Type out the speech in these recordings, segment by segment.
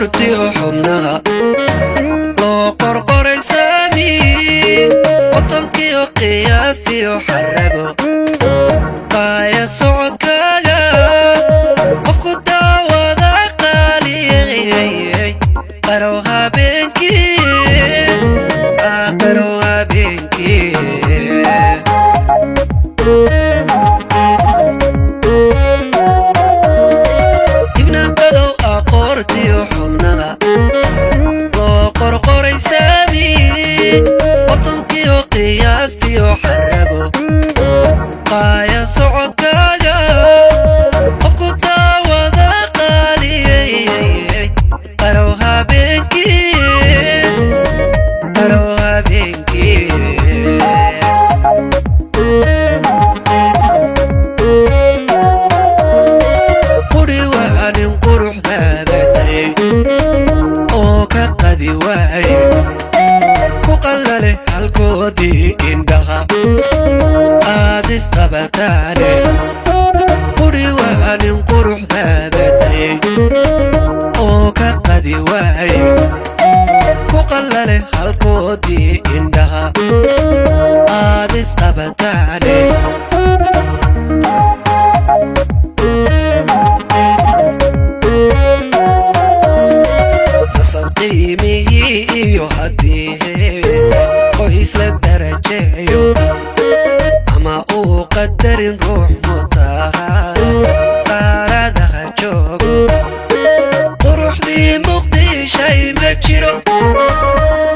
qorti xubnaha loo qorqoray saami watankii oo qiyaastii oo xarago qaaya socodkaaga qofku daawada qaaliyay qarow habeenkii ibna badow qorti xubnaha loo qorqoray saami watankii oo qiyaastii oo xarago qaaya socodkaaga qofku daawada qaaliyay qarow habeenkii quri waanin quruxdaada day oo ka qadi waaye ku qallale halkoodii indhaha aad isqabataane quri waanin quruxdaada day oo ka qadi waaye ku qallale halkoodii indhaha aad isqabataane hasab qiimihii iyo haddii qoys la darajeeyo ama uu qadarin ruux mutaha qaaradaha joogo quruxdii muqdishay ma jiro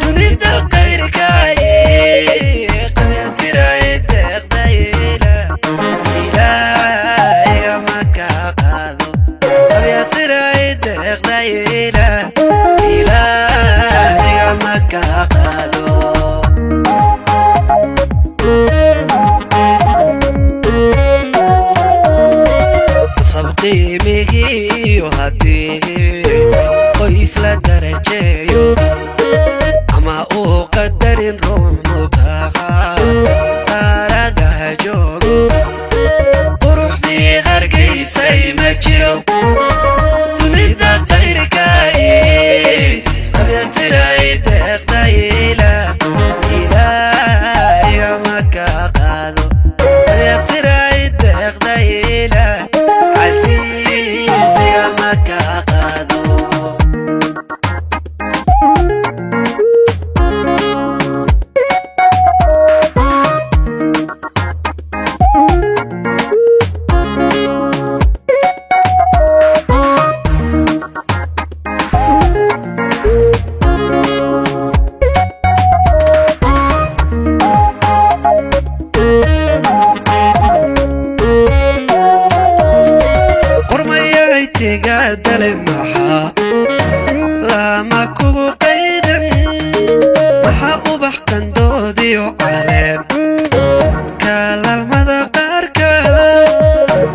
dunida qayrkaaye qabyatiraay deeqdayla ilaahiga ma kaa qaado qabyatiraay deeqdayla ilaahiga ma kaa qaado hasab qiimihii iyo haddii qoys la darajeeyo ama uu qadarin ruux mutaha qaaradaha joogo quruxdii hargaysay ma jiro dunida qayrkaaye qabyatiraay deeqdayla ilaahiga ma kaa qaado qabyatiraay deeqdayla casiisiga ma kaa qaado tigaadale maxaa lama kugu qaydan maxaa ubax qandoodiyo caleen kaalaalmada qaarka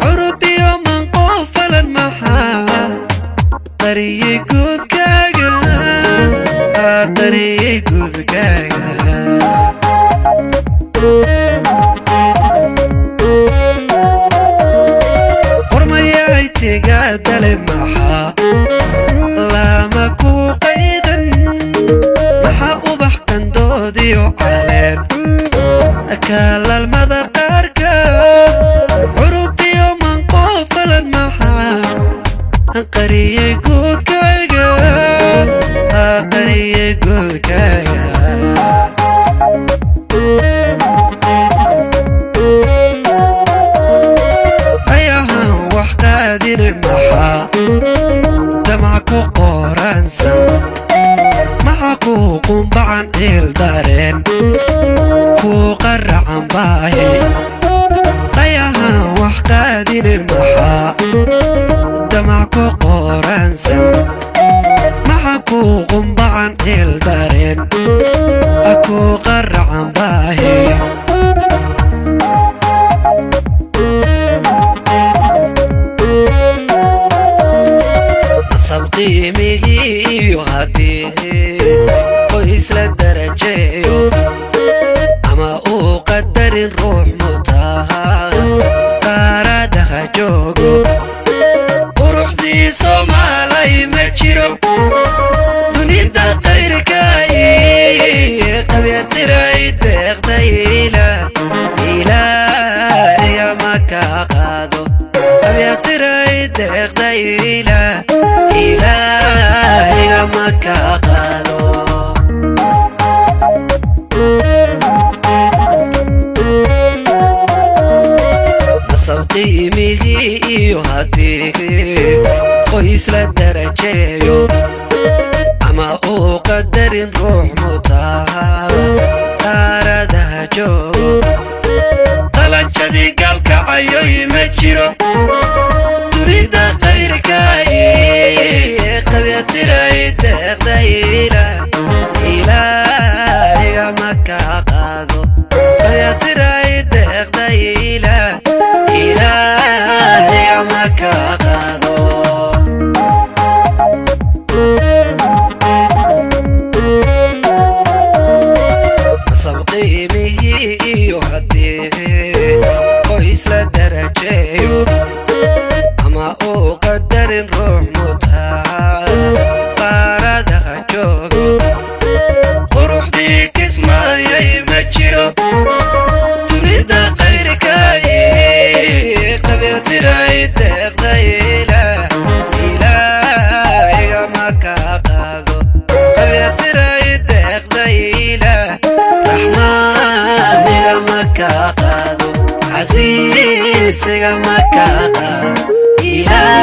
curub iyo manqoofalan maxaa qariyey guudkaaga qariyey guudkaaga tigaadale maxaa lama kugu qaydan maxaa ubax qandoodiyo caleen kaalaalmada qaarka curub iyo manqoofalan maxaa qariyey guudkaaga qariyey guudkaaga maxaa damac ku qoransan maxaa ku qumbacan il dareen ku qaracan baahi qayahan wax qaadine maxaa damac ku qoransan maxaa ku qumbacan il dareen ku qaracan baahi hasab qiimihii iyo haddii qoys la darajeeyo ama uu qadarin ruux mutaha qaaradaha joogo quruxdii Soomaalay ma jiro تراي تغديلا إلهي ما كاقادو أبي تراي تغديلا إلهي ما كاقادو قيمه يهاتيه قيس للدرجة أما أقدر روح متاها تاردها جو طلن شدي قلق عيو يمجرو تريد غيرك قبيت رأي تغديلا إلهي مكا قادو قبيت رأي تغديلا إلهي مكا قادو قيمه يهديه قيس للدرجة أما أقدر روح متاها باردها جوغو وروح ديك اسمها يمجرو تريد غيرك قبيت رأي تغديلا إلهي مكا قادو قبيت رأي تغديلا رحمن مكا قادو عزيز مكا قادو إلهي